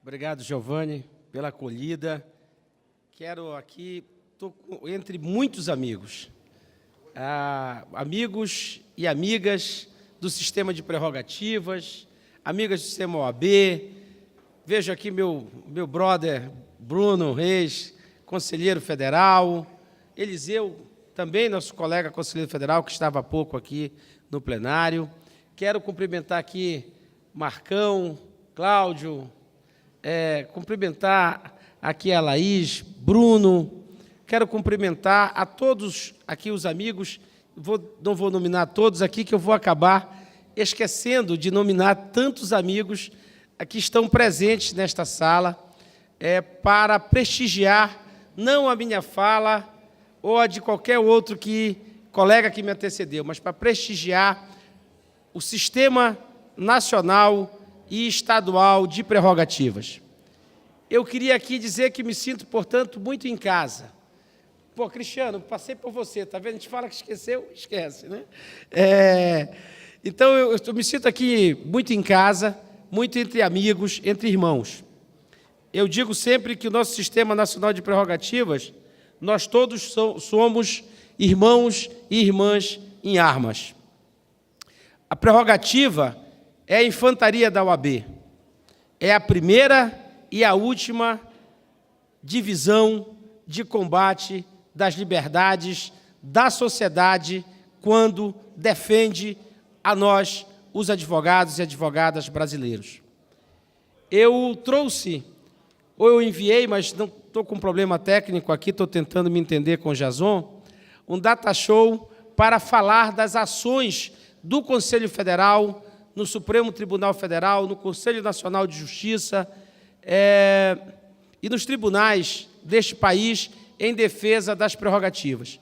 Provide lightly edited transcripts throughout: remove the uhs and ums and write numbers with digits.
Obrigado, Giovanni, pela acolhida. Quero aqui, estou entre muitos amigos, amigos e amigas do sistema de prerrogativas, amigas do sistema OAB. Vejo aqui meu brother Bruno Reis, conselheiro federal, Eliseu, também nosso colega conselheiro federal, que estava há pouco aqui no plenário. Quero cumprimentar aqui Marcão, Cláudio, cumprimentar aqui a Laís, Bruno, quero cumprimentar a todos aqui os amigos, não vou nominar todos aqui, que eu vou acabar esquecendo de nominar tantos amigos que estão presentes nesta sala, para prestigiar não a minha fala ou a de qualquer outro colega que me antecedeu, mas para prestigiar o Sistema Nacional e Estadual de Prerrogativas. Eu queria aqui dizer que me sinto, portanto, muito em casa. Pô, Cristiano, passei por você, tá vendo? A gente fala que esqueceu, esquece, né? Então, eu me sinto aqui muito em casa, muito entre amigos, entre irmãos. Eu digo sempre que o nosso Sistema Nacional de Prerrogativas, nós todos somos irmãos e irmãs em armas. A prerrogativa é a infantaria da OAB. É a primeira e a última divisão de combate das liberdades da sociedade quando defende a nós, os advogados e advogadas brasileiros. Eu trouxe, ou eu enviei, mas não estou com um problema técnico aqui, estou tentando me entender com o Jason, um data show para falar das ações do Conselho Federal, no Supremo Tribunal Federal, no Conselho Nacional de Justiça e nos tribunais deste país em defesa das prerrogativas.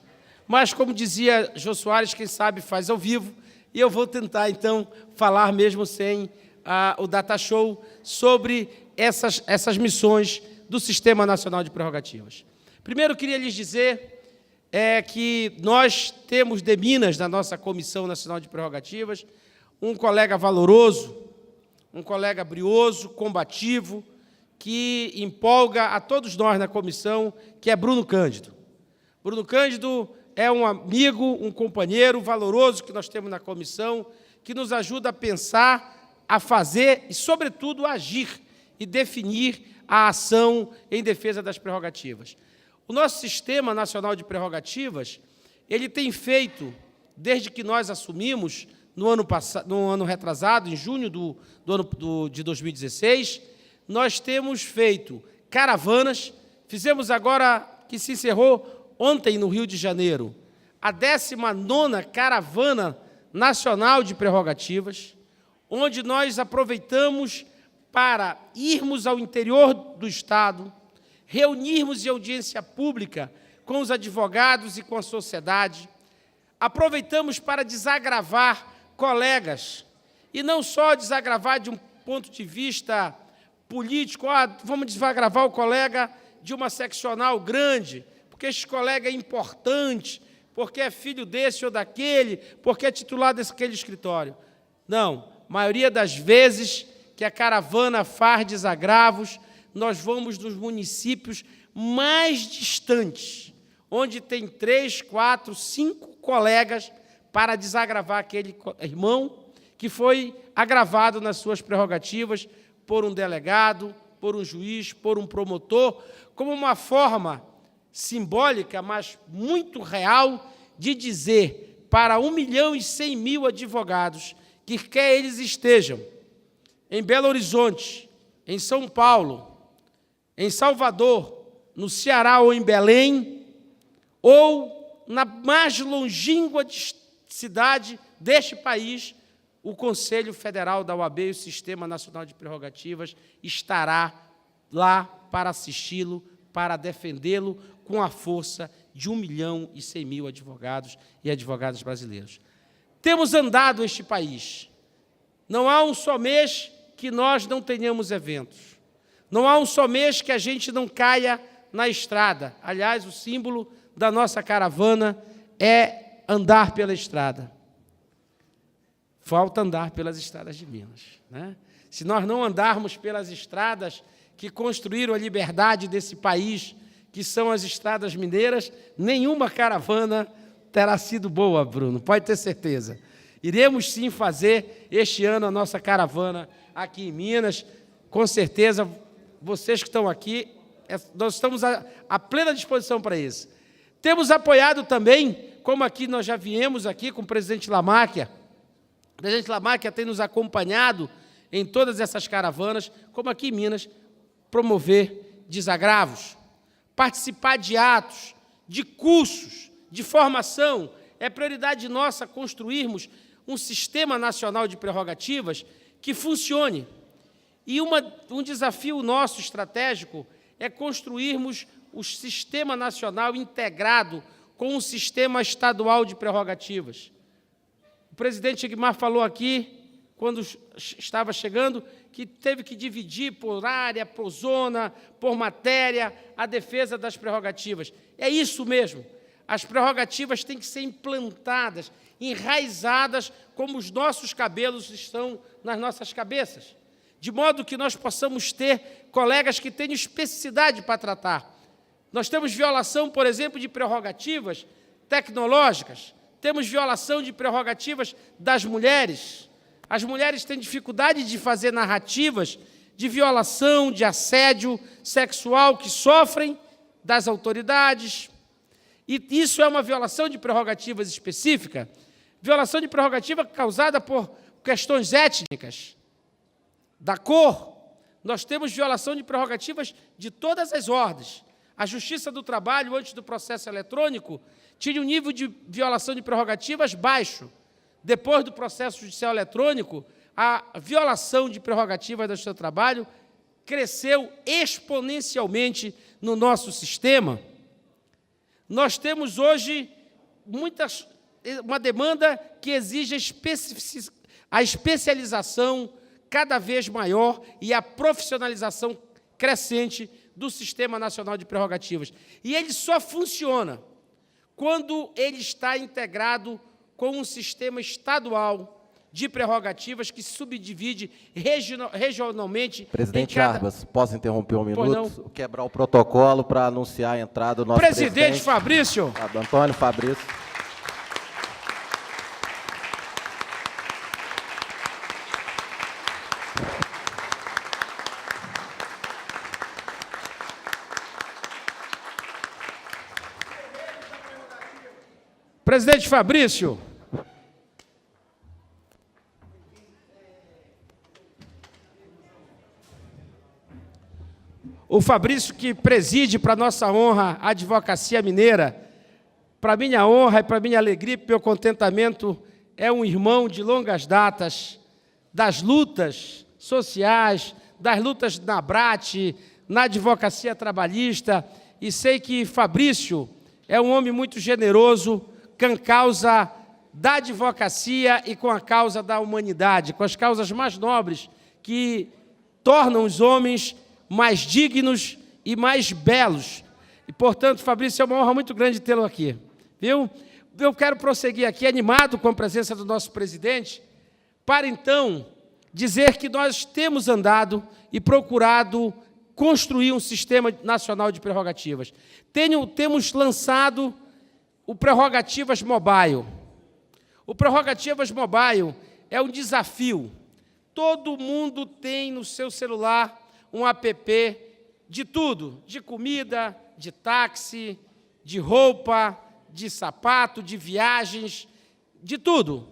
Mas, como dizia Jô Soares, quem sabe faz ao vivo, e eu vou tentar, então, falar mesmo sem o data show sobre essas missões do Sistema Nacional de Prerrogativas. Primeiro, queria lhes dizer que nós temos de Minas, na nossa Comissão Nacional de Prerrogativas, um colega valoroso, um colega brioso, combativo, que empolga a todos nós na comissão, que é Bruno Cândido. Bruno Cândido é um amigo, um companheiro valoroso que nós temos na comissão, que nos ajuda a pensar, a fazer e, sobretudo, a agir e definir a ação em defesa das prerrogativas. O nosso Sistema Nacional de Prerrogativas, ele tem feito, desde que nós assumimos, no ano retrasado, em junho de 2016, nós temos feito caravanas, fizemos agora, que se encerrou ontem no Rio de Janeiro, a 19ª Caravana Nacional de Prerrogativas, onde nós aproveitamos para irmos ao interior do Estado, reunirmos em audiência pública com os advogados e com a sociedade, aproveitamos para desagravar colegas, e não só desagravar de um ponto de vista político, vamos desagravar o colega de uma seccional grande, porque esse colega é importante, porque é filho desse ou daquele, porque é titular daquele escritório. Não, a maioria das vezes que a caravana faz desagravos, nós vamos nos municípios mais distantes, onde tem 3, 4, 5 colegas para desagravar aquele irmão que foi agravado nas suas prerrogativas por um delegado, por um juiz, por um promotor, como uma forma simbólica, mas muito real, de dizer para 1.100.000 advogados que quer eles estejam em Belo Horizonte, em São Paulo, em Salvador, no Ceará ou em Belém, ou na mais longínqua cidade deste país, o Conselho Federal da OAB e o Sistema Nacional de Prerrogativas estará lá para assisti-lo, para defendê-lo com a força de 1.100.000 advogados e advogadas brasileiros. Temos andado este país. Não há um só mês que nós não tenhamos eventos. Não há um só mês que a gente não caia na estrada. Aliás, o símbolo da nossa caravana é andar pela estrada. Falta andar pelas estradas de Minas, né? Se nós não andarmos pelas estradas que construíram a liberdade desse país, que são as estradas mineiras, nenhuma caravana terá sido boa, Bruno, pode ter certeza. Iremos sim fazer este ano a nossa caravana aqui em Minas, com certeza, vocês que estão aqui, nós estamos à plena disposição para isso. Temos apoiado também, como aqui nós já viemos aqui com o presidente Lamáquia, o presidente Lamáquia tem nos acompanhado em todas essas caravanas, como aqui em Minas, promover desagravos, participar de atos, de cursos, de formação. É prioridade nossa construirmos um sistema nacional de prerrogativas que funcione. E um desafio nosso estratégico é construirmos o sistema nacional integrado com um sistema estadual de prerrogativas. O presidente Egmar falou aqui, quando estava chegando, que teve que dividir por área, por zona, por matéria, a defesa das prerrogativas. É isso mesmo. As prerrogativas têm que ser implantadas, enraizadas, como os nossos cabelos estão nas nossas cabeças, de modo que nós possamos ter colegas que tenham especificidade para tratar. Nós temos violação, por exemplo, de prerrogativas tecnológicas, temos violação de prerrogativas das mulheres. As mulheres têm dificuldade de fazer narrativas de violação, de assédio sexual que sofrem das autoridades. E isso é uma violação de prerrogativas específica, violação de prerrogativa causada por questões étnicas, da cor. Nós temos violação de prerrogativas de todas as ordens. A Justiça do Trabalho, antes do processo eletrônico, tinha um nível de violação de prerrogativas baixo. Depois do processo judicial eletrônico, a violação de prerrogativas do seu trabalho cresceu exponencialmente no nosso sistema. Nós temos hoje uma demanda que exige a especialização cada vez maior e a profissionalização crescente do Sistema Nacional de Prerrogativas. E ele só funciona quando ele está integrado com um sistema estadual de prerrogativas que se subdivide regionalmente. Presidente Jarbas, posso interromper um minuto? Quebrar o protocolo para anunciar a entrada do nosso presidente Fabrício. Antônio Fabrício. Presidente Fabrício. O Fabrício que preside para nossa honra a advocacia mineira, para minha honra e para minha alegria e para meu contentamento, é um irmão de longas datas, das lutas sociais, das lutas na BRAT, na advocacia trabalhista, e sei que Fabrício é um homem muito generoso, com a causa da advocacia e com a causa da humanidade, com as causas mais nobres que tornam os homens mais dignos e mais belos. E, portanto, Fabrício, é uma honra muito grande tê-lo aqui. Viu? Eu quero prosseguir aqui, animado com a presença do nosso presidente, para, então, dizer que nós temos andado e procurado construir um sistema nacional de prerrogativas. Temos lançado o Prerrogativas Mobile. O Prerrogativas Mobile é um desafio. Todo mundo tem no seu celular um app de tudo, de comida, de táxi, de roupa, de sapato, de viagens, de tudo.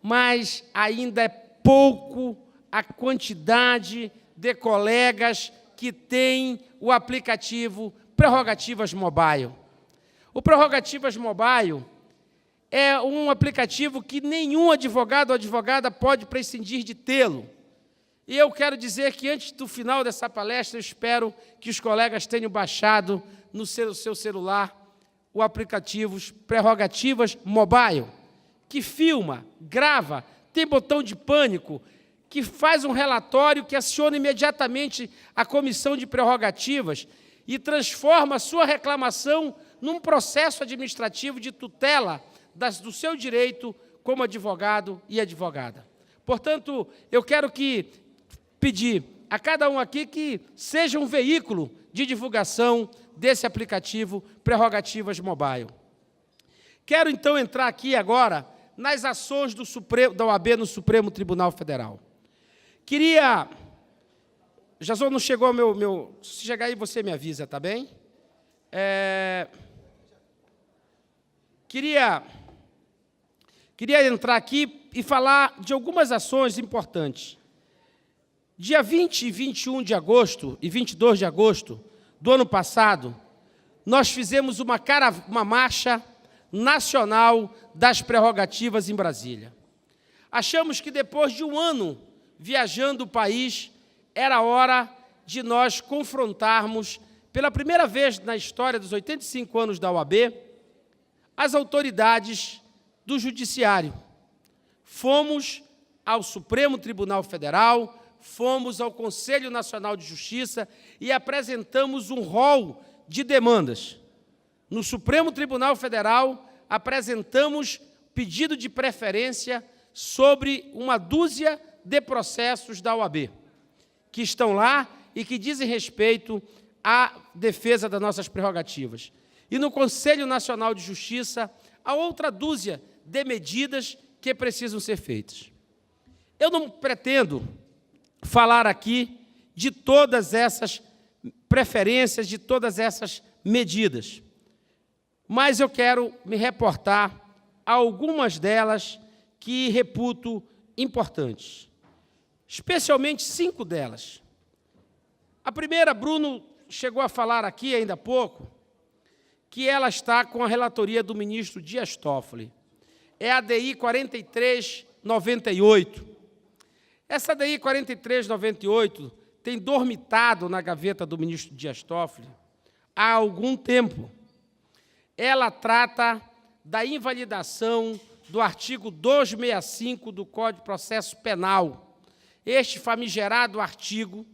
Mas ainda é pouco a quantidade de colegas que têm o aplicativo Prerrogativas Mobile. O Prerrogativas Mobile é um aplicativo que nenhum advogado ou advogada pode prescindir de tê-lo. E eu quero dizer que, antes do final dessa palestra, eu espero que os colegas tenham baixado no seu celular o aplicativo Prerrogativas Mobile, que filma, grava, tem botão de pânico, que faz um relatório que aciona imediatamente a comissão de prerrogativas e transforma a sua reclamação num processo administrativo de tutela do seu direito como advogado e advogada. Portanto, eu quero pedir a cada um aqui que seja um veículo de divulgação desse aplicativo Prerrogativas Mobile. Quero, então, entrar aqui agora nas ações da OAB no Supremo Tribunal Federal. Queria... Jason, não chegou meu... Se chegar aí, você me avisa, tá bem? Queria entrar aqui e falar de algumas ações importantes. Dia 20 e 21 de agosto e 22 de agosto do ano passado, nós fizemos uma marcha nacional das prerrogativas em Brasília. Achamos que depois de um ano viajando o país, era hora de nós confrontarmos, pela primeira vez na história dos 85 anos da OAB, as autoridades do Judiciário. Fomos ao Supremo Tribunal Federal, fomos ao Conselho Nacional de Justiça e apresentamos um rol de demandas. No Supremo Tribunal Federal, apresentamos pedido de preferência sobre uma dúzia de processos da OAB, que estão lá e que dizem respeito à defesa das nossas prerrogativas. E no Conselho Nacional de Justiça, há outra dúzia de medidas que precisam ser feitas. Eu não pretendo falar aqui de todas essas preferências, de todas essas medidas, mas eu quero me reportar a algumas delas que reputo importantes, especialmente 5 delas. A primeira, Bruno chegou a falar aqui ainda há pouco, que ela está com a relatoria do ministro Dias Toffoli. É a DI 4398. Essa DI 4398 tem dormitado na gaveta do ministro Dias Toffoli há algum tempo. Ela trata da invalidação do artigo 265 do Código de Processo Penal, este famigerado artigo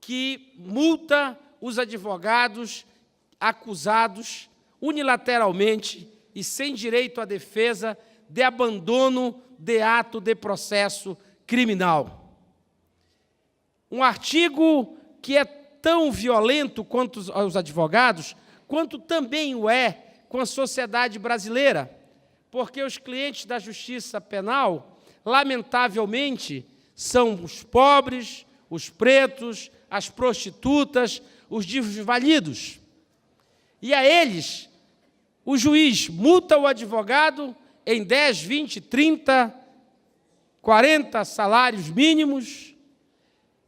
que multa os advogados acusados unilateralmente e sem direito à defesa de abandono de ato de processo criminal. Um artigo que é tão violento quanto aos advogados, quanto também o é com a sociedade brasileira, porque os clientes da justiça penal, lamentavelmente, são os pobres, os pretos, as prostitutas, os desvalidos. E a eles, o juiz multa o advogado em 10, 20, 30, 40 salários mínimos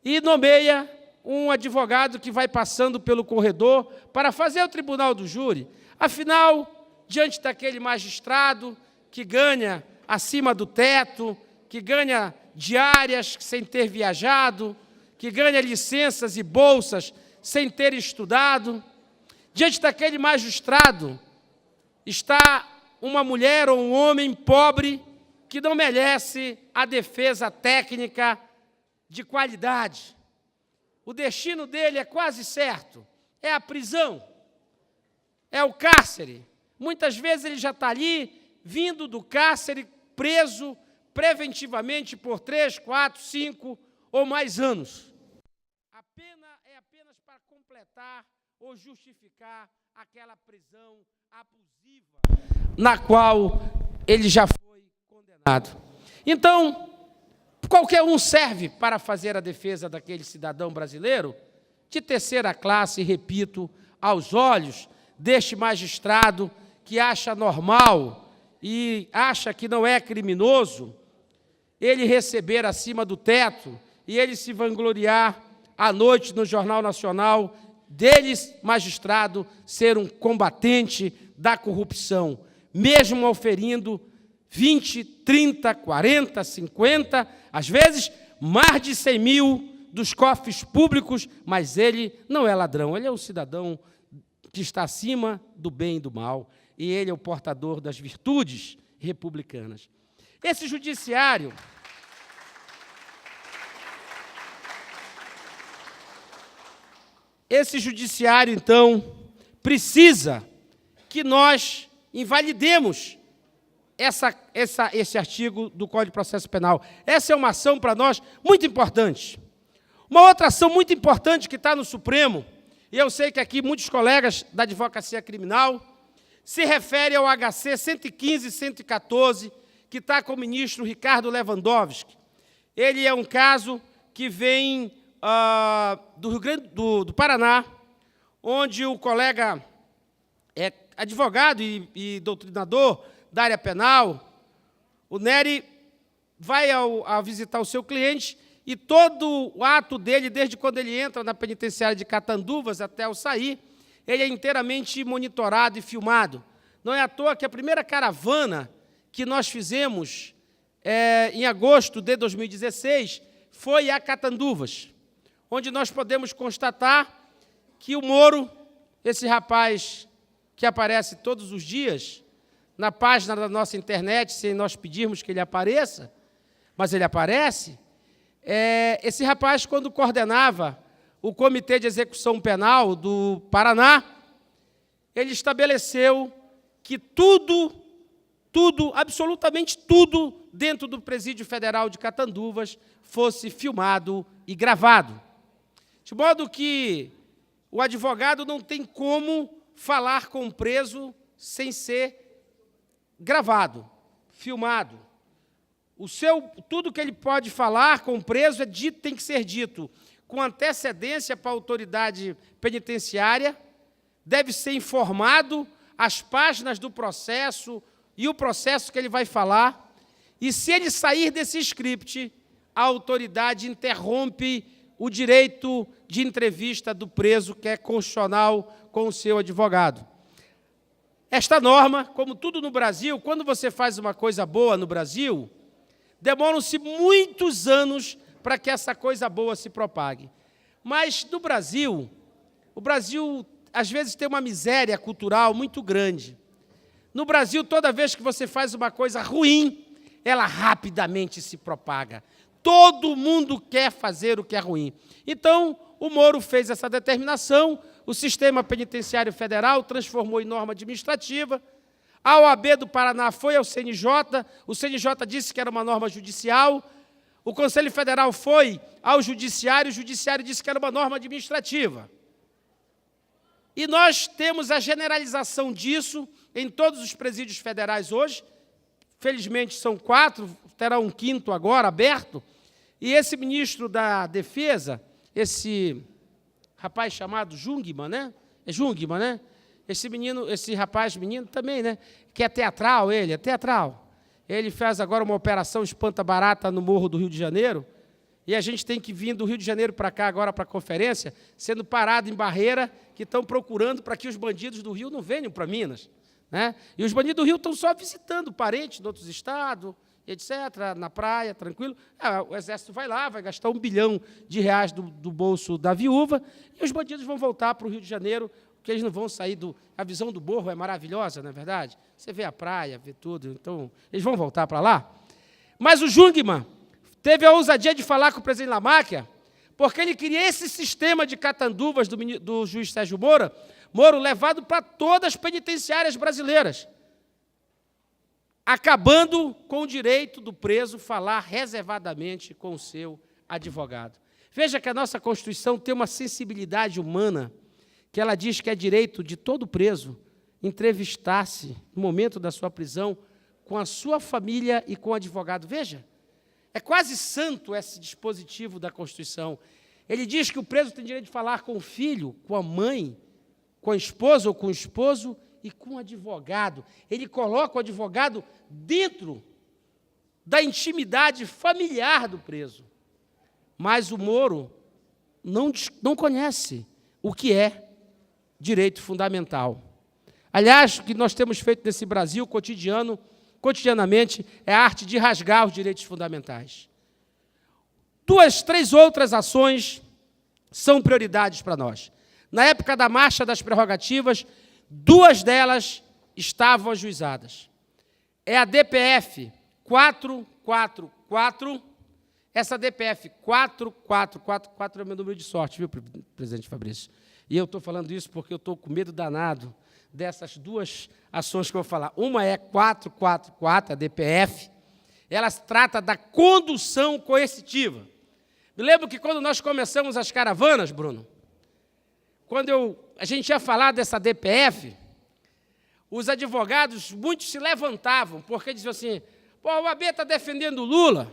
e nomeia um advogado que vai passando pelo corredor para fazer o tribunal do júri. Afinal, diante daquele magistrado que ganha acima do teto, que ganha diárias sem ter viajado, que ganha licenças e bolsas sem ter estudado, diante daquele magistrado está uma mulher ou um homem pobre que não merece a defesa técnica de qualidade. O destino dele é quase certo, é a prisão, é o cárcere. Muitas vezes ele já está ali, vindo do cárcere, preso preventivamente por 3, 4, 5 ou mais anos. A pena é apenas para completar ou justificar aquela prisão abusiva na qual ele já foi condenado. Então, qualquer um serve para fazer a defesa daquele cidadão brasileiro de terceira classe, repito, aos olhos deste magistrado que acha normal e acha que não é criminoso ele receber acima do teto e ele se vangloriar à noite no Jornal Nacional deles, magistrado, ser um combatente da corrupção, mesmo oferindo 20, 30, 40, 50, às vezes mais de 100 mil dos cofres públicos, mas ele não é ladrão, ele é um cidadão que está acima do bem e do mal, e ele é o portador das virtudes republicanas. Esse judiciário então, precisa que nós invalidemos esse artigo do Código de Processo Penal. Essa é uma ação para nós muito importante. Uma outra ação muito importante que está no Supremo, e eu sei que aqui muitos colegas da advocacia criminal, se refere ao HC 115 e 114, que está com o ministro Ricardo Lewandowski. Ele é um caso que vem do Rio Grande do Paraná, onde o colega é advogado e doutrinador da área penal, o Nery vai a visitar o seu cliente e todo o ato dele, desde quando ele entra na penitenciária de Catanduvas até o sair, ele é inteiramente monitorado e filmado. Não é à toa que a primeira caravana que nós fizemos em agosto de 2016 foi a Catanduvas, onde nós podemos constatar que o Moro, esse rapaz que aparece todos os dias na página da nossa internet, sem nós pedirmos que ele apareça, mas ele aparece, esse rapaz, quando coordenava o Comitê de Execução Penal do Paraná, ele estabeleceu que tudo, absolutamente tudo, dentro do Presídio Federal de Catanduvas fosse filmado e gravado. De modo que o advogado não tem como falar com o preso sem ser gravado, filmado. Tudo que ele pode falar com o preso tem que ser dito com antecedência para a autoridade penitenciária, deve ser informado as páginas do processo e o processo que ele vai falar, e se ele sair desse script, a autoridade interrompe o direito de entrevista do preso, que é constitucional, com o seu advogado. Esta norma, como tudo no Brasil, quando você faz uma coisa boa no Brasil, demoram-se muitos anos para que essa coisa boa se propague. Mas no Brasil, o Brasil, às vezes, tem uma miséria cultural muito grande. No Brasil, toda vez que você faz uma coisa ruim, ela rapidamente se propaga. Todo mundo quer fazer o que é ruim. Então, o Moro fez essa determinação, o Sistema Penitenciário Federal transformou em norma administrativa, a OAB do Paraná foi ao CNJ, o CNJ disse que era uma norma judicial, o Conselho Federal foi ao Judiciário, o Judiciário disse que era uma norma administrativa. E nós temos a generalização disso em todos os presídios federais hoje, felizmente são 4, terá um 5º agora aberto, e esse ministro da Defesa, esse rapaz chamado Jungmann, né? É Jungmann, né? Esse rapaz também, né? Que é teatral, ele é teatral. Ele faz agora uma operação espanta-barata no Morro do Rio de Janeiro, e a gente tem que vir do Rio de Janeiro para cá agora para a conferência, sendo parado em barreira, que estão procurando para que os bandidos do Rio não venham para Minas, né? E os bandidos do Rio estão só visitando parentes de outros estados, etc., na praia, tranquilo. O Exército vai lá, vai gastar R$1 bilhão do bolso da viúva, e os bandidos vão voltar para o Rio de Janeiro, porque eles não vão sair A visão do morro é maravilhosa, não é verdade? Você vê a praia, vê tudo, então eles vão voltar para lá. Mas o Jungmann teve a ousadia de falar com o presidente Lamáquia, porque ele queria esse sistema de Catanduvas do juiz Sérgio Moro levado para todas as penitenciárias brasileiras, acabando com o direito do preso falar reservadamente com o seu advogado. Veja que a nossa Constituição tem uma sensibilidade humana, que ela diz que é direito de todo preso entrevistar-se, no momento da sua prisão, com a sua família e com o advogado. Veja, é quase santo esse dispositivo da Constituição. Ele diz que o preso tem direito de falar com o filho, com a mãe, com a esposa ou com o esposo, e com o advogado. Ele coloca o advogado dentro da intimidade familiar do preso. Mas o Moro não conhece o que é direito fundamental. Aliás, o que nós temos feito nesse Brasil cotidianamente, é a arte de rasgar os direitos fundamentais. 3 outras ações são prioridades para nós. Na época da Marcha das Prerrogativas, 2 delas estavam ajuizadas. É a DPF 444, essa DPF 4444 é o meu número de sorte, viu, presidente Fabrício? E eu estou falando isso porque eu estou com medo danado dessas 2 ações que eu vou falar. Uma é 444, a DPF, ela trata da condução coercitiva. Me lembro que quando nós começamos as caravanas, Bruno, quando a gente ia falar dessa DPF, os advogados, muitos se levantavam, porque diziam assim, pô, a OAB está defendendo o Lula,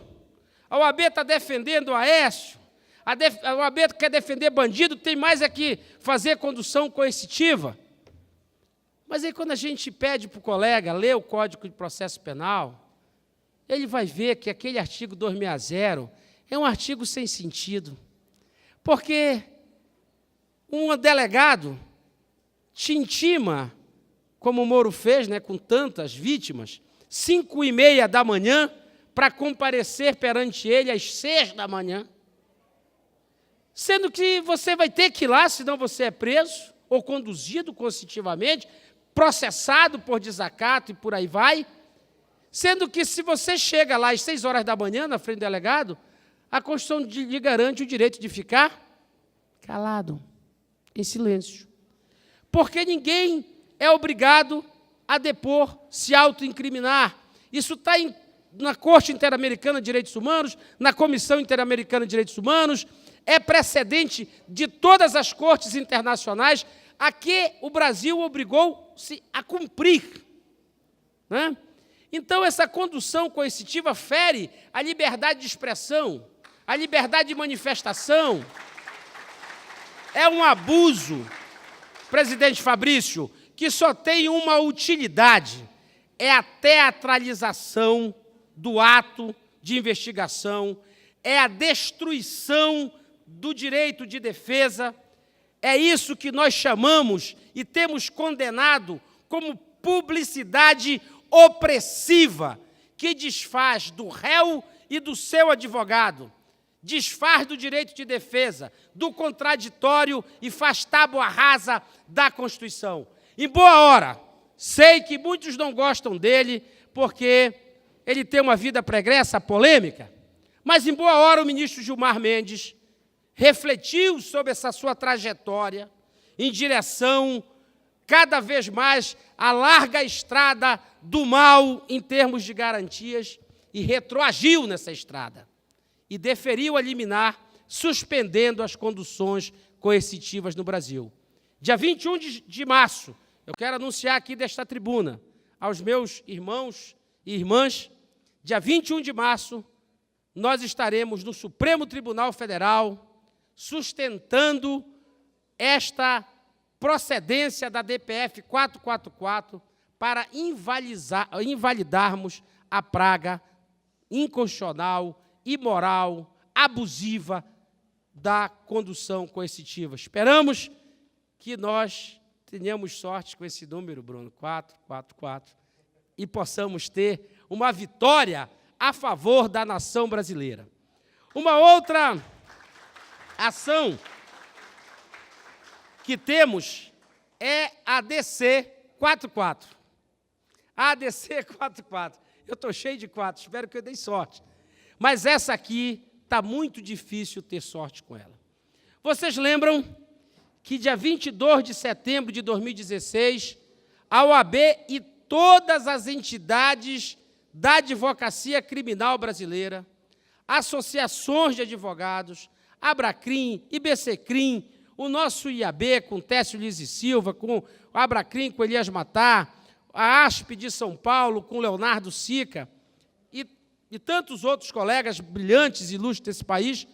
a OAB está defendendo o Aécio, a OAB quer defender bandido, tem mais é que fazer condução coercitiva. Mas aí quando a gente pede para o colega ler o Código de Processo Penal, ele vai ver que aquele artigo 260 é um artigo sem sentido, porque um delegado te intima, como o Moro fez, né, com tantas vítimas, 5h30 da manhã, para comparecer perante ele às 6 da manhã, sendo que você vai ter que ir lá, senão você é preso, ou conduzido coercitivamente, processado por desacato e por aí vai, sendo que se você chega lá às 6 horas da manhã, na frente do delegado, a Constituição lhe garante o direito de ficar calado, em silêncio. Porque ninguém é obrigado a depor, se autoincriminar. Isso está na Corte Interamericana de Direitos Humanos, na Comissão Interamericana de Direitos Humanos, é precedente de todas as cortes internacionais a que o Brasil obrigou-se a cumprir, né? Então, essa condução coercitiva fere a liberdade de expressão, a liberdade de manifestação. É um abuso, presidente Fabrício, que só tem uma utilidade, é a teatralização do ato de investigação, é a destruição do direito de defesa. É isso que nós chamamos e temos condenado como publicidade opressiva, que desfaz do réu e do seu advogado, desfaz do direito de defesa, do contraditório e faz tábua rasa da Constituição. Em boa hora, sei que muitos não gostam dele, porque ele tem uma vida pregressa, polêmica, mas em boa hora o ministro Gilmar Mendes refletiu sobre essa sua trajetória em direção, cada vez mais, à larga estrada do mal em termos de garantias e retroagiu nessa estrada e deferiu a liminar, suspendendo as conduções coercitivas no Brasil. Dia 21 de março, eu quero anunciar aqui desta tribuna aos meus irmãos e irmãs, dia 21 de março, nós estaremos no Supremo Tribunal Federal sustentando esta procedência da DPF 444 para invalidarmos a praga inconstitucional, imoral, abusiva da condução coercitiva. Esperamos que nós tenhamos sorte com esse número, Bruno, 444, e possamos ter uma vitória a favor da nação brasileira. Uma outra ação que temos é a DC 44. A ADC 44. Eu estou cheio de 4, espero que eu dei sorte. Mas essa aqui está muito difícil ter sorte com ela. Vocês lembram que dia 22 de setembro de 2016, a OAB e todas as entidades da advocacia criminal brasileira, associações de advogados, Abracrim, IBCCrim, o nosso IAB com Técio Liz e Silva, com o Abracrim com Elias Matar, a ASP de São Paulo com Leonardo Sica e tantos outros colegas brilhantes e ilustres desse país,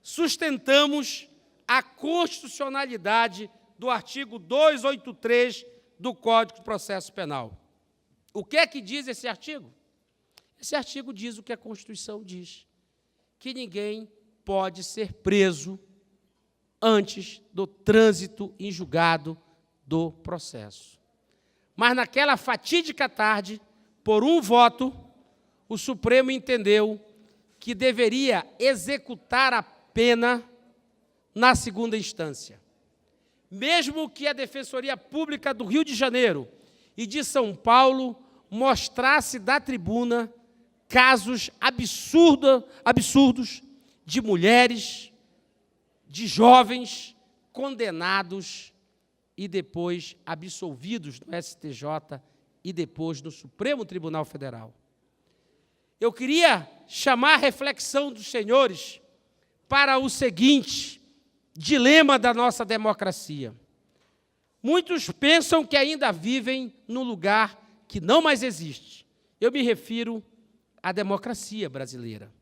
sustentamos a constitucionalidade do artigo 283 do Código de Processo Penal. O que é que diz esse artigo? Esse artigo diz o que a Constituição diz, que ninguém pode ser preso antes do trânsito em julgado do processo. Mas naquela fatídica tarde, por um voto, o Supremo entendeu que deveria executar a pena na segunda instância. Mesmo que a Defensoria Pública do Rio de Janeiro e de São Paulo mostrasse da tribuna casos absurdos de mulheres, de jovens condenados e depois absolvidos no STJ e depois no Supremo Tribunal Federal. Eu queria chamar a reflexão dos senhores para o seguinte dilema da nossa democracia. Muitos pensam que ainda vivem num lugar que não mais existe. Eu me refiro à democracia brasileira.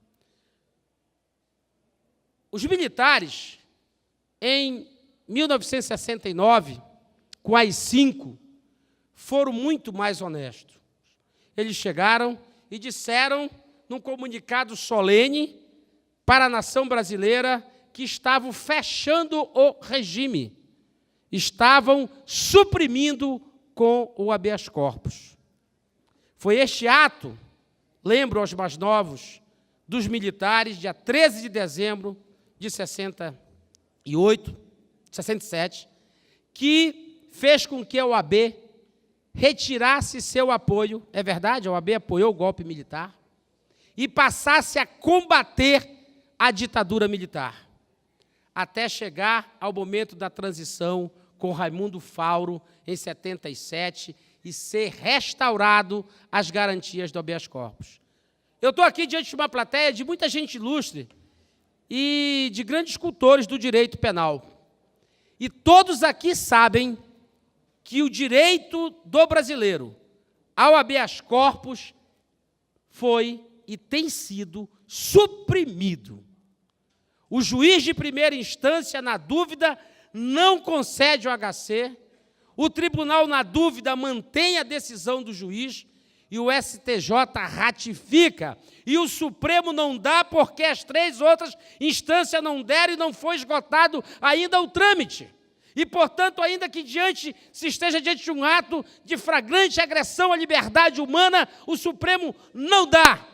Os militares, em 1969, com as AI-5, foram muito mais honestos. Eles chegaram e disseram, num comunicado solene para a nação brasileira, que estavam fechando o regime, estavam suprimindo com o habeas corpus. Foi este ato, lembro aos mais novos, dos militares, dia 13 de dezembro de 67, que fez com que a OAB retirasse seu apoio, é verdade, a OAB apoiou o golpe militar, e passasse a combater a ditadura militar, até chegar ao momento da transição com Raimundo Fauro, em 77, e ser restaurado as garantias do habeas corpus. Eu estou aqui diante de uma plateia de muita gente ilustre e de grandes escultores do direito penal. E todos aqui sabem que o direito do brasileiro ao habeas corpus foi e tem sido suprimido. O juiz de primeira instância, na dúvida, não concede o HC, o tribunal, na dúvida, mantém a decisão do juiz e o STJ ratifica. E o Supremo não dá porque as 3 outras instâncias não deram e não foi esgotado ainda o trâmite. E, portanto, ainda que se esteja diante de um ato de flagrante agressão à liberdade humana, o Supremo não dá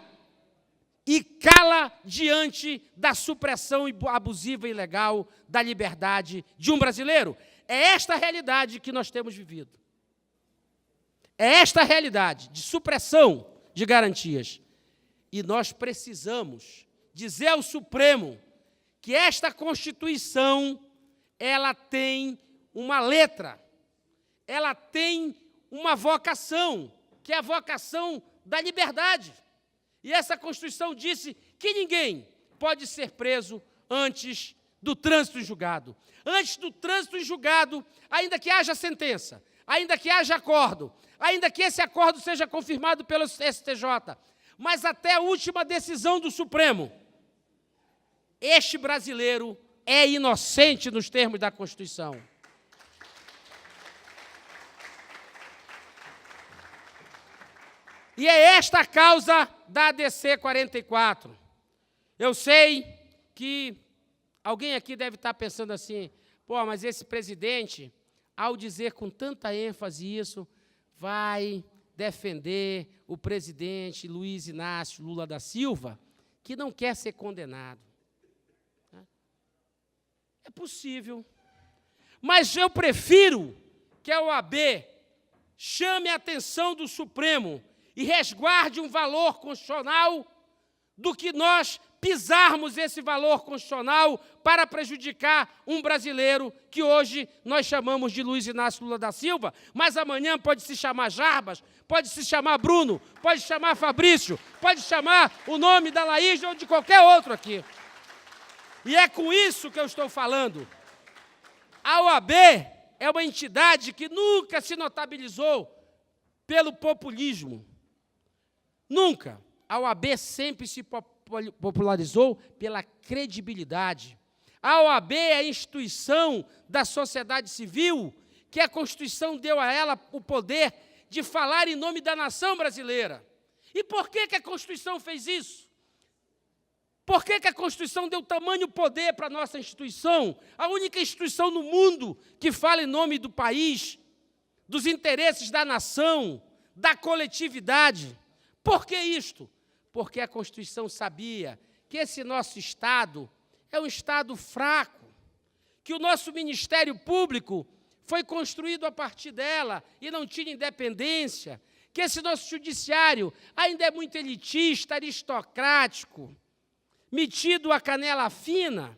e cala diante da supressão abusiva e ilegal da liberdade de um brasileiro. É esta a realidade que nós temos vivido. É esta a realidade de supressão de garantias. E nós precisamos dizer ao Supremo que esta Constituição ela tem uma letra, ela tem uma vocação, que é a vocação da liberdade. E essa Constituição disse que ninguém pode ser preso antes do trânsito em julgado. Antes do trânsito em julgado, ainda que haja sentença, ainda que haja acordo, ainda que esse acordo seja confirmado pelo STJ, mas até a última decisão do Supremo, este brasileiro é inocente nos termos da Constituição. E é esta a causa da ADC 44. Eu sei que alguém aqui deve estar pensando assim, pô, mas esse presidente, ao dizer com tanta ênfase isso, vai defender o presidente Luiz Inácio Lula da Silva, que não quer ser condenado. É possível. Mas eu prefiro que a OAB chame a atenção do Supremo e resguarde um valor constitucional do que nós pisarmos esse valor constitucional para prejudicar um brasileiro que hoje nós chamamos de Luiz Inácio Lula da Silva, mas amanhã pode se chamar Jarbas, pode se chamar Bruno, pode chamar Fabrício, pode chamar o nome da Laís ou de qualquer outro aqui. E é com isso que eu estou falando. A OAB é uma entidade que nunca se notabilizou pelo populismo. Nunca. A OAB sempre se popularizou pela credibilidade. A OAB é a instituição da sociedade civil que a Constituição deu a ela o poder de falar em nome da nação brasileira. E por que a Constituição fez isso? Por que a Constituição deu tamanho poder para a nossa instituição, a única instituição no mundo que fala em nome do país, dos interesses da nação, da coletividade? Por que isto? Porque a Constituição sabia que esse nosso Estado é um Estado fraco, que o nosso Ministério Público foi construído a partir dela e não tinha independência, que esse nosso Judiciário ainda é muito elitista, aristocrático, metido a canela fina,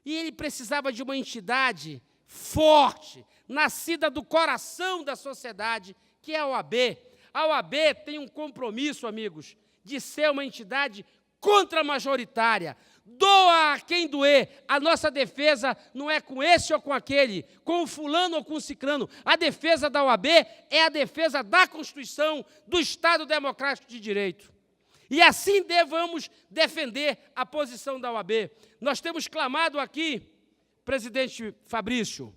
e ele precisava de uma entidade forte, nascida do coração da sociedade, que é a OAB. A OAB tem um compromisso, amigos, de ser uma entidade contra-majoritária. Doa a quem doer. A nossa defesa não é com esse ou com aquele, com o fulano ou com o ciclano. A defesa da OAB é a defesa da Constituição, do Estado Democrático de Direito. E assim devemos defender a posição da OAB. Nós temos clamado aqui, presidente Fabrício,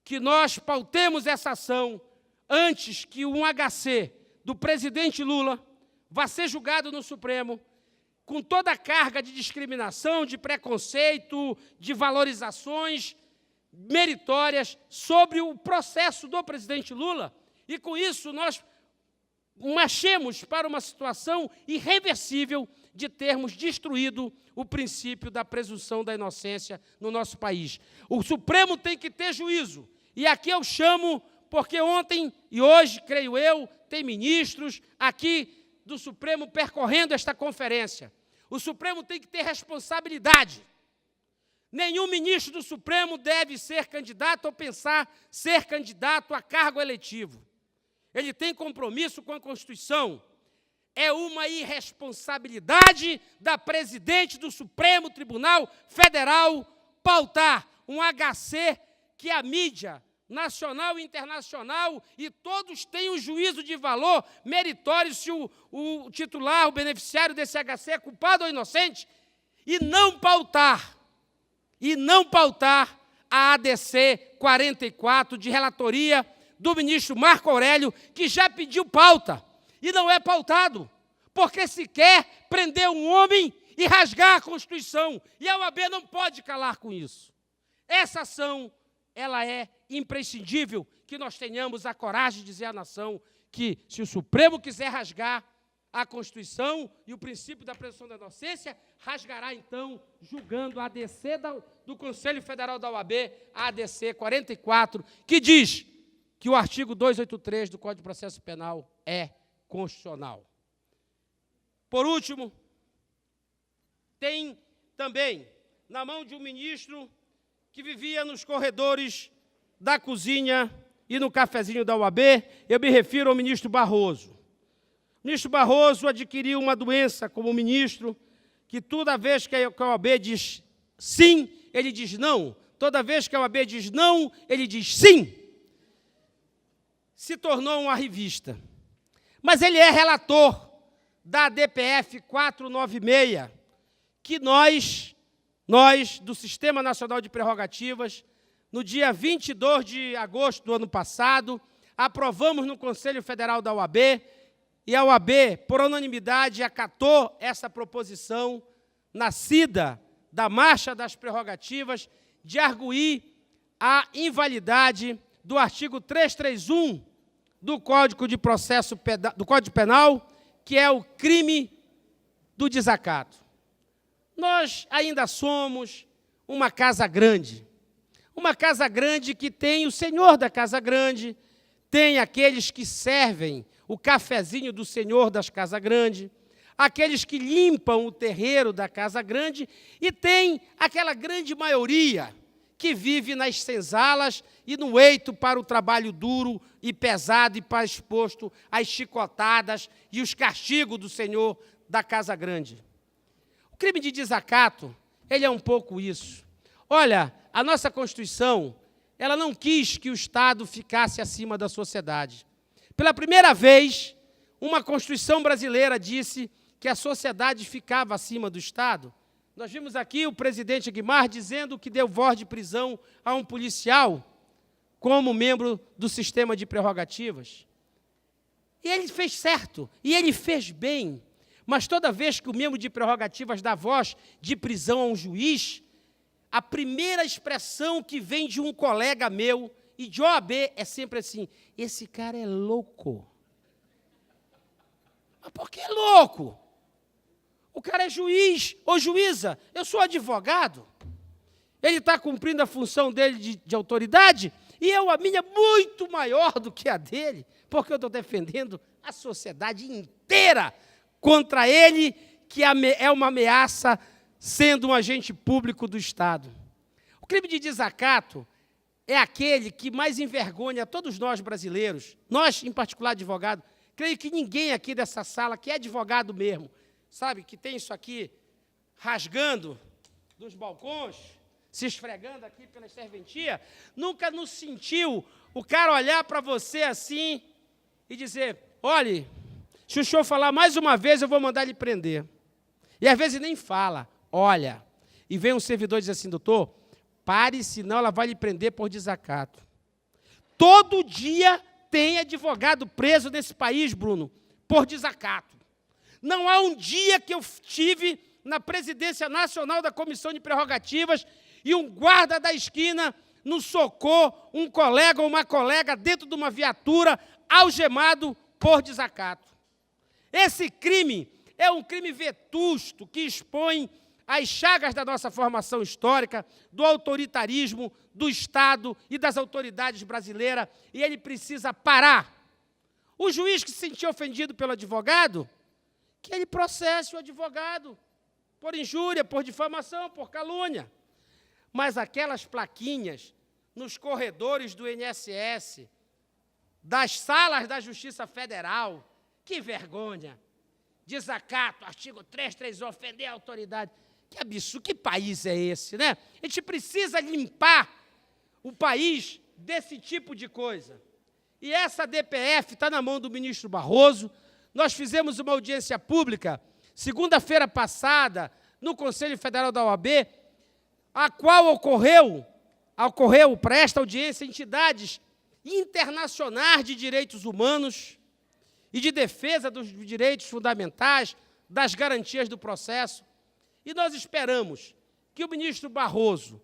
que nós pautemos essa ação antes que um HC do presidente Lula vá ser julgado no Supremo, com toda a carga de discriminação, de preconceito, de valorizações meritórias sobre o processo do presidente Lula. E, com isso, nós marchemos para uma situação irreversível de termos destruído o princípio da presunção da inocência no nosso país. O Supremo tem que ter juízo. E aqui eu chamo, porque ontem e hoje, creio eu, tem ministros aqui do Supremo percorrendo esta conferência. O Supremo tem que ter responsabilidade. Nenhum ministro do Supremo deve ser candidato ou pensar ser candidato a cargo eletivo. Ele tem compromisso com a Constituição. É uma irresponsabilidade da presidente do Supremo Tribunal Federal pautar um HC que a mídia nacional e internacional, e todos têm um juízo de valor meritório se o titular, o beneficiário desse HC é culpado ou inocente, e não pautar a ADC 44 de relatoria do ministro Marco Aurélio, que já pediu pauta, e não é pautado, porque se quer prender um homem e rasgar a Constituição, e a OAB não pode calar com isso. Essa ação, ela é imprescindível, que nós tenhamos a coragem de dizer à nação que, se o Supremo quiser rasgar a Constituição e o princípio da presunção da inocência, rasgará, então, julgando a ADC do Conselho Federal da OAB, a ADC 44, que diz que o artigo 283 do Código de Processo Penal é constitucional. Por último, tem também, na mão de um ministro que vivia nos corredores da cozinha e no cafezinho da OAB, eu me refiro ao ministro Barroso. O ministro Barroso adquiriu uma doença como ministro, que toda vez que a OAB diz sim, ele diz não. Toda vez que a OAB diz não, ele diz sim. Se tornou um arrivista. Mas ele é relator da DPF 496, que nós, do Sistema Nacional de Prerrogativas, no dia 22 de agosto do ano passado, aprovamos no Conselho Federal da OAB, e a OAB, por unanimidade, acatou essa proposição nascida da Marcha das Prerrogativas de arguir a invalidade do artigo 331 do Código de Processo do Código Penal, que é o crime do desacato. Nós ainda somos uma casa grande. Uma casa grande que tem o senhor da casa grande, tem aqueles que servem o cafezinho do senhor das casas grandes, aqueles que limpam o terreiro da casa grande, e tem aquela grande maioria que vive nas senzalas e no eito para o trabalho duro e pesado e para exposto às chicotadas e os castigos do senhor da casa grande. O crime de desacato, ele é um pouco isso. Olha, a nossa Constituição, ela não quis que o Estado ficasse acima da sociedade. Pela primeira vez, uma Constituição brasileira disse que a sociedade ficava acima do Estado. Nós vimos aqui o presidente Aguilar dizendo que deu voz de prisão a um policial como membro do sistema de prerrogativas. E ele fez certo, e ele fez bem. Mas toda vez que o membro de prerrogativas dá voz de prisão a um juiz, a primeira expressão que vem de um colega meu e de OAB é sempre assim: esse cara é louco. Mas por que é louco? O cara é juiz ou juíza, eu sou advogado. Ele está cumprindo a função dele de autoridade, e a minha é muito maior do que a dele, porque eu estou defendendo a sociedade inteira contra ele, que é uma ameaça, sendo um agente público do Estado. O crime de desacato é aquele que mais envergonha todos nós brasileiros, nós, em particular, advogados. Creio que ninguém aqui dessa sala, que é advogado mesmo, sabe, que tem isso aqui rasgando dos balcões, se esfregando aqui pela serventia, nunca nos sentiu o cara olhar para você assim e dizer, olhe, se o senhor falar mais uma vez, eu vou mandar ele prender. E às vezes nem fala, olha. E vem um servidor e diz assim, doutor, pare, senão ela vai lhe prender por desacato. Todo dia tem advogado preso nesse país, Bruno, por desacato. Não há um dia que eu estive na presidência nacional da Comissão de Prerrogativas e um guarda da esquina nos socou um colega ou uma colega dentro de uma viatura algemado por desacato. Esse crime é um crime vetusto que expõe as chagas da nossa formação histórica, do autoritarismo, do Estado e das autoridades brasileiras, e ele precisa parar. O juiz que se sentiu ofendido pelo advogado, que ele processe o advogado por injúria, por difamação, por calúnia. Mas aquelas plaquinhas nos corredores do INSS, das salas da Justiça Federal, que vergonha! Desacato, artigo 331, ofender a autoridade. Que absurdo, que país é esse, né? A gente precisa limpar o país desse tipo de coisa. E essa DPF está na mão do ministro Barroso. Nós fizemos uma audiência pública, segunda-feira passada, no Conselho Federal da OAB, a qual ocorreu para esta audiência entidades internacionais de direitos humanos e de defesa dos direitos fundamentais, das garantias do processo. E nós esperamos que o ministro Barroso,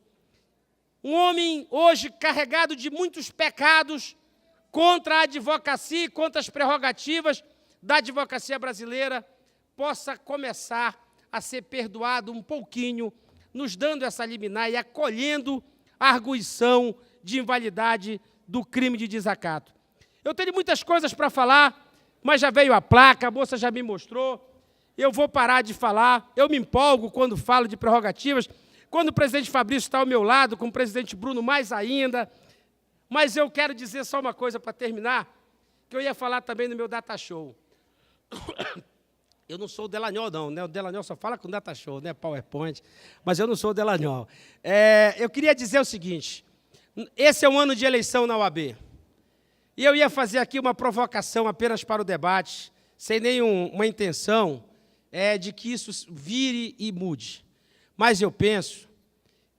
um homem hoje carregado de muitos pecados contra a advocacia e contra as prerrogativas da advocacia brasileira, possa começar a ser perdoado um pouquinho, nos dando essa liminar e acolhendo a arguição de invalidade do crime de desacato. Eu tenho muitas coisas para falar, mas já veio a placa, a moça já me mostrou, eu vou parar de falar, eu me empolgo quando falo de prerrogativas, quando o presidente Fabrício está ao meu lado, com o presidente Bruno mais ainda, mas eu quero dizer só uma coisa para terminar, que eu ia falar também no meu data show. Eu não sou o Delanyol, não, né? O Delanyol só fala com data show, né? PowerPoint, mas eu não sou o Delanyol. Eu queria dizer o seguinte, esse é um ano de eleição na OAB, e eu ia fazer aqui uma provocação apenas para o debate, sem nenhuma intenção de que isso vire e mude. Mas eu penso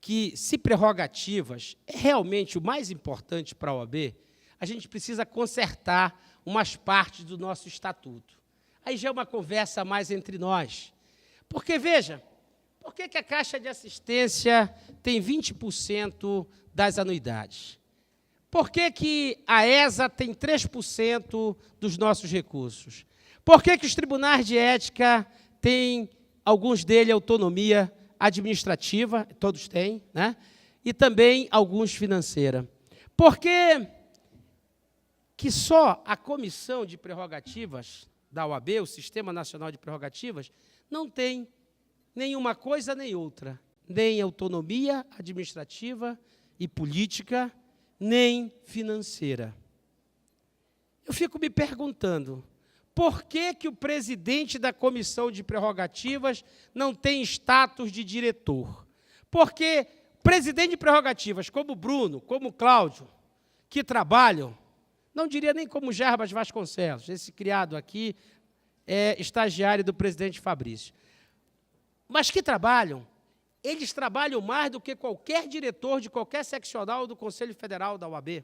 que, se prerrogativas é realmente o mais importante para a OAB, a gente precisa consertar umas partes do nosso estatuto. Aí já é uma conversa mais entre nós. Porque, veja, por que a Caixa de Assistência tem 20% das anuidades? Por que a ESA tem 3% dos nossos recursos? Por que os tribunais de ética têm, alguns deles, autonomia administrativa, todos têm, né? E também alguns financeira? Por que só a Comissão de Prerrogativas da OAB, o Sistema Nacional de Prerrogativas, não tem nenhuma coisa nem outra, nem autonomia administrativa e política, nem financeira? Eu fico me perguntando, por que o presidente da Comissão de Prerrogativas não tem status de diretor? Porque presidente de prerrogativas, como Bruno, como Cláudio, que trabalham, não diria nem como Jarbas Vasconcelos, esse criado aqui é estagiário do presidente Fabrício, mas que trabalham, eles trabalham mais do que qualquer diretor de qualquer seccional do Conselho Federal da OAB.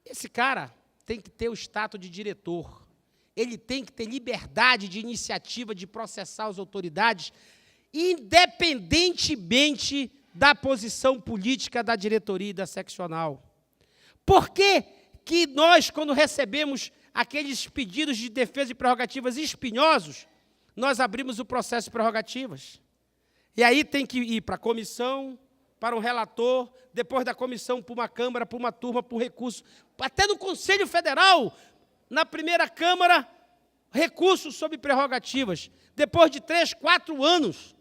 Esse cara tem que ter o status de diretor, ele tem que ter liberdade de iniciativa de processar as autoridades, independentemente da posição política da diretoria e da seccional. Por que nós, quando recebemos aqueles pedidos de defesa de prerrogativas espinhosos, nós abrimos o processo de prerrogativas? E aí tem que ir para a comissão, para um relator, depois da comissão para uma Câmara, para uma turma, para um recurso, até no Conselho Federal, na primeira Câmara, recursos sobre prerrogativas. Depois de 3, 4 anos,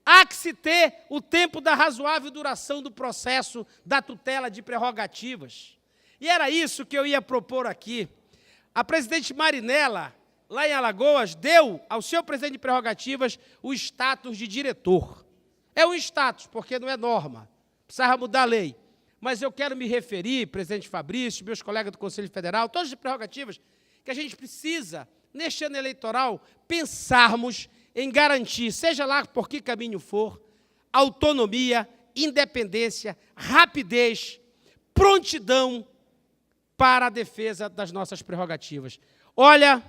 há que se ter o tempo da razoável duração do processo da tutela de prerrogativas. E era isso que eu ia propor aqui. A presidente Marinella, lá em Alagoas, deu ao seu presidente de prerrogativas o status de diretor. É um status, porque não é norma. Precisava mudar a lei. Mas eu quero me referir, presidente Fabrício, meus colegas do Conselho Federal, todas as prerrogativas, que a gente precisa, neste ano eleitoral, pensarmos em garantir, seja lá por que caminho for, autonomia, independência, rapidez, prontidão para a defesa das nossas prerrogativas. Olha,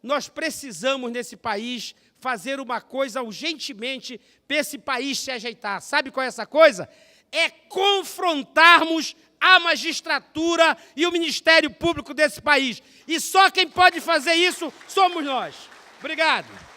nós precisamos, nesse país, fazer uma coisa urgentemente para esse país se ajeitar. Sabe qual é essa coisa? É confrontarmos a magistratura e o Ministério Público desse país. E só quem pode fazer isso somos nós. Obrigado.